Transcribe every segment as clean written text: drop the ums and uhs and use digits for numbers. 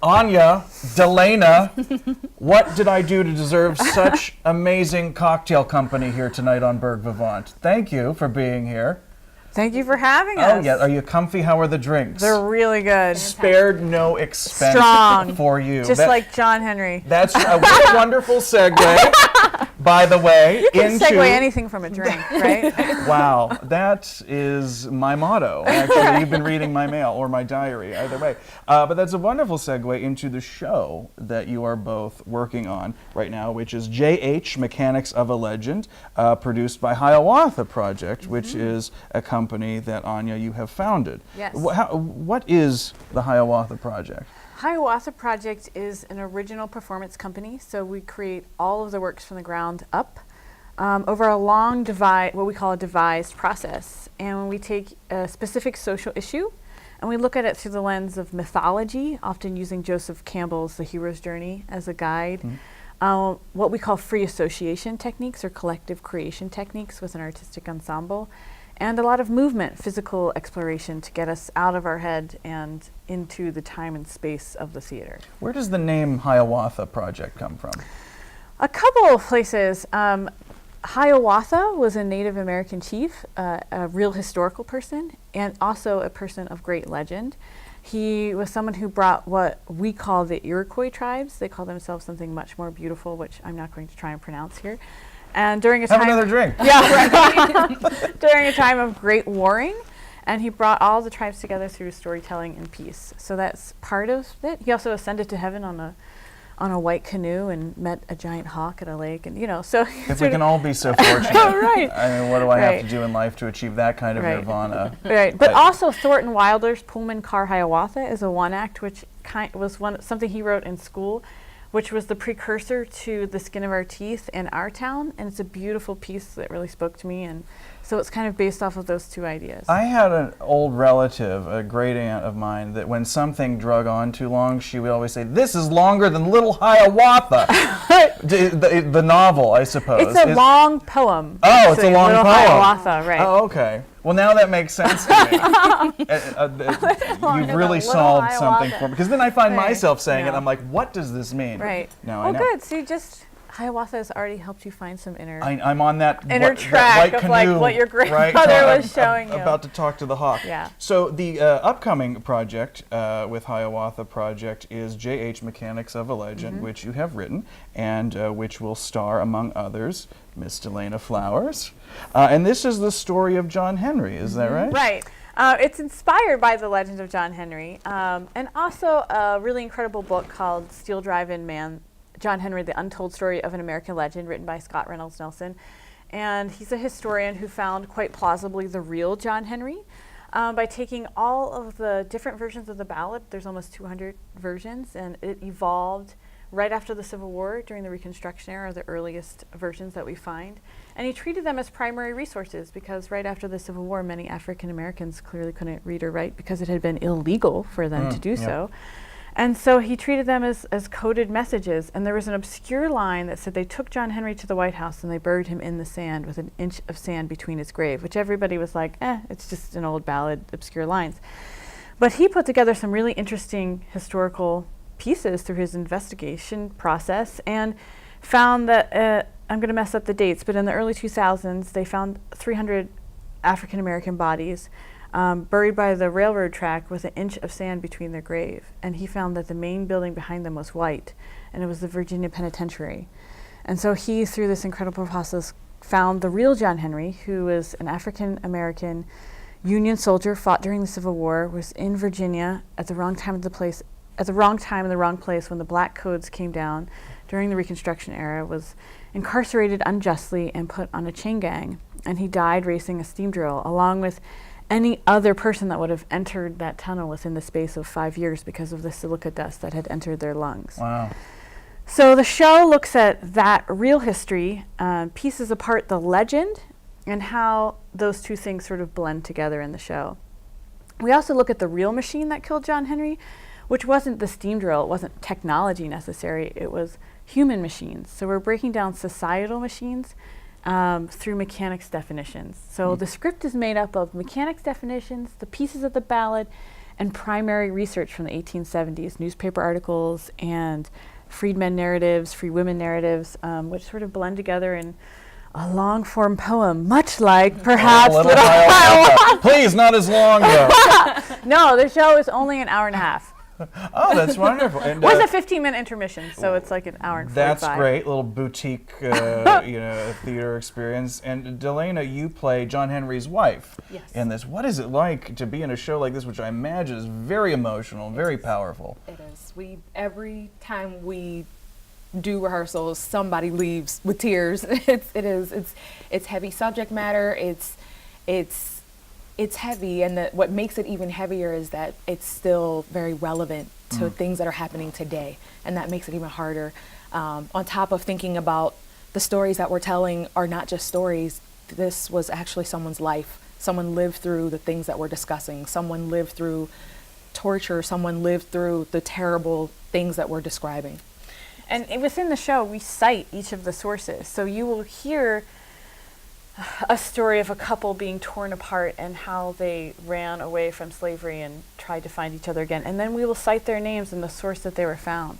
Anya, Delana, what did I do to deserve such amazing cocktail company here tonight on Burgh Vivant? Thank you for being here. Thank you for having us. Oh yeah, are you comfy? How are the drinks? They're really good. Spared no expense Strong. For you. Just like John Henry. That's a wonderful segue, by the way. You can segue anything from a drink, right? Wow, that is my motto. Actually, you've been reading my mail or my diary, either way. But that's a wonderful segue into the show that you are both working on right now, which is JH, Mechanics of a Legend, produced by Hiawatha Project, which is a company that, Anya, you have founded. Yes. What is the Hiawatha Project? Hiawatha Project is an original performance company, so we create all of the works from the ground up over a long what we call a devised process. And when we take a specific social issue and we look at it through the lens of mythology, often using Joseph Campbell's The Hero's Journey as a guide, what we call free association techniques or collective creation techniques with an artistic ensemble, and a lot of movement, physical exploration to get us out of our head and into the time and space of the theater. Where does the name Hiawatha Project come from? A couple of places. Hiawatha was a Native American chief, a real historical person, and also a person of great legend. He was someone who brought what we call the Iroquois tribes. They call themselves something much more beautiful, which I'm not going to try and pronounce here. And during a Have another drink. Yeah, right. During a time of great warring, and he brought all the tribes together through storytelling and peace. So that's part of it. He also ascended to heaven on a white canoe and met a giant hawk at a lake, and so. If we can all be so fortunate. Oh, right. I mean, what do I have to do in life to achieve that kind of nirvana? Right, but also Thornton Wilder's Pullman Car Hiawatha is a one-act, which was something he wrote in school, which was the precursor to The Skin of Our Teeth in Our Town, and it's a beautiful piece that really spoke to me, and so it's kind of based off of those two ideas. I had an old relative, a great aunt of mine, that when something drug on too long, she would always say, "This is longer than Little Hiawatha." the novel, I suppose. It's a long poem. Oh, it's a long Little poem. Hiawatha, right. Oh, okay. Well, now that makes sense to me. You've really solved something for me. Because then I find myself saying it, I'm like, what does this mean? Right. No, well, good. See, Hiawatha has already helped you find some inner I'm on that inner track that of like what your grandmother was showing you. About to talk to the hawk. Yeah. So the upcoming project with Hiawatha Project is JH Mechanics of a Legend, which you have written, and which will star, among others, Miss Delana Flowers. And this is the story of John Henry, is that right? Right. It's inspired by the legend of John Henry, and also a really incredible book called Steel Drive-In Man, John Henry, The Untold Story of an American Legend, written by Scott Reynolds Nelson. And he's a historian who found quite plausibly the real John Henry by taking all of the different versions of the ballad. There's almost 200 versions, and it evolved right after the Civil War during the Reconstruction era, the earliest versions that we find. And he treated them as primary resources because right after the Civil War, many African Americans clearly couldn't read or write because it had been illegal for them to do so. And so he treated them as coded messages. And there was an obscure line that said they took John Henry to the White House and they buried him in the sand with an inch of sand between his grave, which everybody was like, it's just an old ballad, obscure lines. But he put together some really interesting historical pieces through his investigation process and found that, I'm going to mess up the dates, but in the early 2000s, they found 300 African American bodies buried by the railroad track with an inch of sand between their grave. And he found that the main building behind them was white, and it was the Virginia Penitentiary. And so he, through this incredible process, found the real John Henry, who was an African American Union soldier, fought during the Civil War, was in Virginia at the wrong time in the wrong place when the black codes came down during the Reconstruction era, was incarcerated unjustly and put on a chain gang. And he died racing a steam drill, along with any other person that would have entered that tunnel within the space of 5 years because of the silica dust that had entered their lungs. Wow. So the show looks at that real history, pieces apart the legend, and how those two things sort of blend together in the show. We also look at the real machine that killed John Henry, which wasn't the steam drill, it wasn't technology necessary, it was human machines. So we're breaking down societal machines through mechanics definitions. So the script is made up of mechanics definitions, the pieces of the ballad, and primary research from the 1870s, newspaper articles and freedmen narratives, free women narratives, which sort of blend together in a long-form poem, much like perhaps Little Hiawatha. Please, not as long though. No, the show is only an hour and a half. Oh, that's wonderful. And, With a 15-minute intermission, so it's like an hour and 45. That's great, little boutique, theater experience. And Delana, you play John Henry's wife in this. What is it like to be in a show like this, which I imagine is very emotional, very powerful? It is. Every time we do rehearsals, somebody leaves with tears. It's heavy subject matter. It's heavy, and what makes it even heavier is that it's still very relevant to things that are happening today, and that makes it even harder. On top of thinking about the stories that we're telling are not just stories, this was actually someone's life. Someone lived through the things that we're discussing. Someone lived through torture. Someone lived through the terrible things that we're describing. And within the show, we cite each of the sources. So you will hear a story of a couple being torn apart and how they ran away from slavery and tried to find each other again. And then we will cite their names and the source that they were found.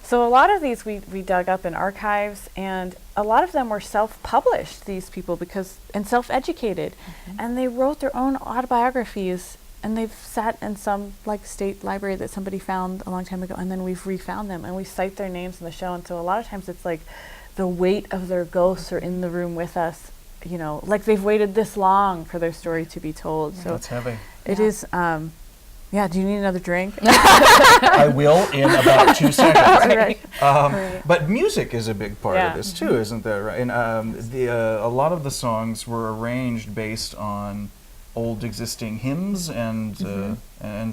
So a lot of these we dug up in archives, and a lot of them were self-published, these people, and self-educated. And they wrote their own autobiographies, and they've sat in some state library that somebody found a long time ago, and then we've refound them, and we cite their names in the show. And so a lot of times it's like the weight of their ghosts are in the room with us. They've waited this long for their story to be told. So that's heavy. It is. Do you need another drink? I will in about 2 seconds. Right. But music is a big part of this too, isn't there? Right? And a lot of the songs were arranged based on old existing hymns and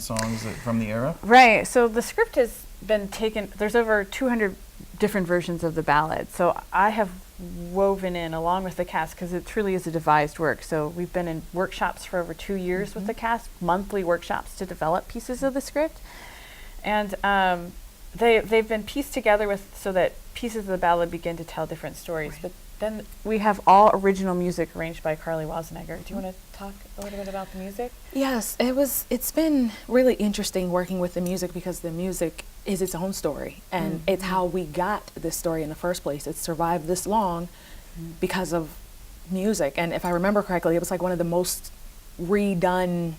songs from the era. Right. So the script has been taken. There's over 200 different versions of the ballad. So I have woven in along with the cast, because it truly is a devised work. So we've been in workshops for over 2 years with the cast, monthly workshops to develop pieces of the script, and they've been pieced together so that pieces of the ballad begin to tell different stories. But then we have all original music arranged by Carly Wazenegger. Do you want to talk a little bit about the music? Yes, it's been really interesting working with the music, because the music is its own story, and it's how we got this story in the first place. It's survived this long because of music. And if I remember correctly, it was one of the most redone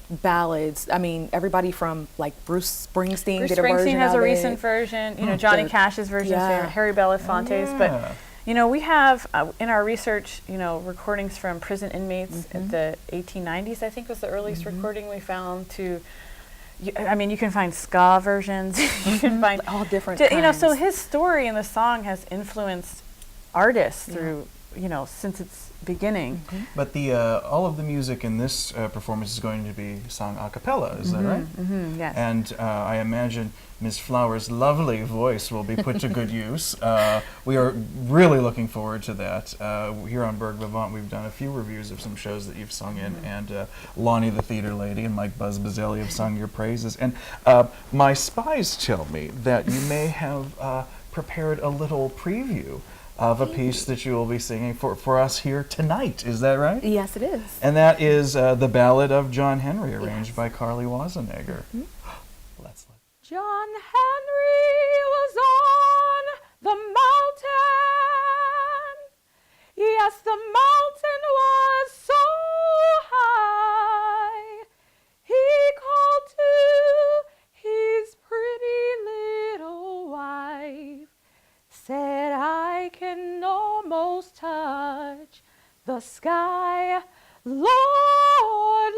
ballads. I mean, everybody from Bruce Springsteen did a version of it. Bruce Springsteen has a recent version. Johnny Cash's version, Harry Belafonte's. But we have in our research, recordings from prison inmates in the 1890s. I think was the earliest recording we found. You can find ska versions. You can find all different kinds. So his story in the song has influenced artists through, since its beginning. But all of the music in this performance is going to be sung a cappella, is that right? Yes. And I imagine Ms. Flower's lovely voice will be put to good use. We are really looking forward to that. Here on Burgh Vivant, we've done a few reviews of some shows that you've sung in, and Lonnie the Theater Lady and Mike Buzz Bazzelli have sung your praises. And my spies tell me that you may have prepared a little preview of a piece that you will be singing for us here tonight. Is that right? Yes, it is. And that is the Ballad of John Henry, arranged by Carly Wazenegger. Let's listen. John Henry was on the mountain. Yes, the mountain was so high. He called to his pretty little wife, said, I can almost touch the sky. Lord, Lord,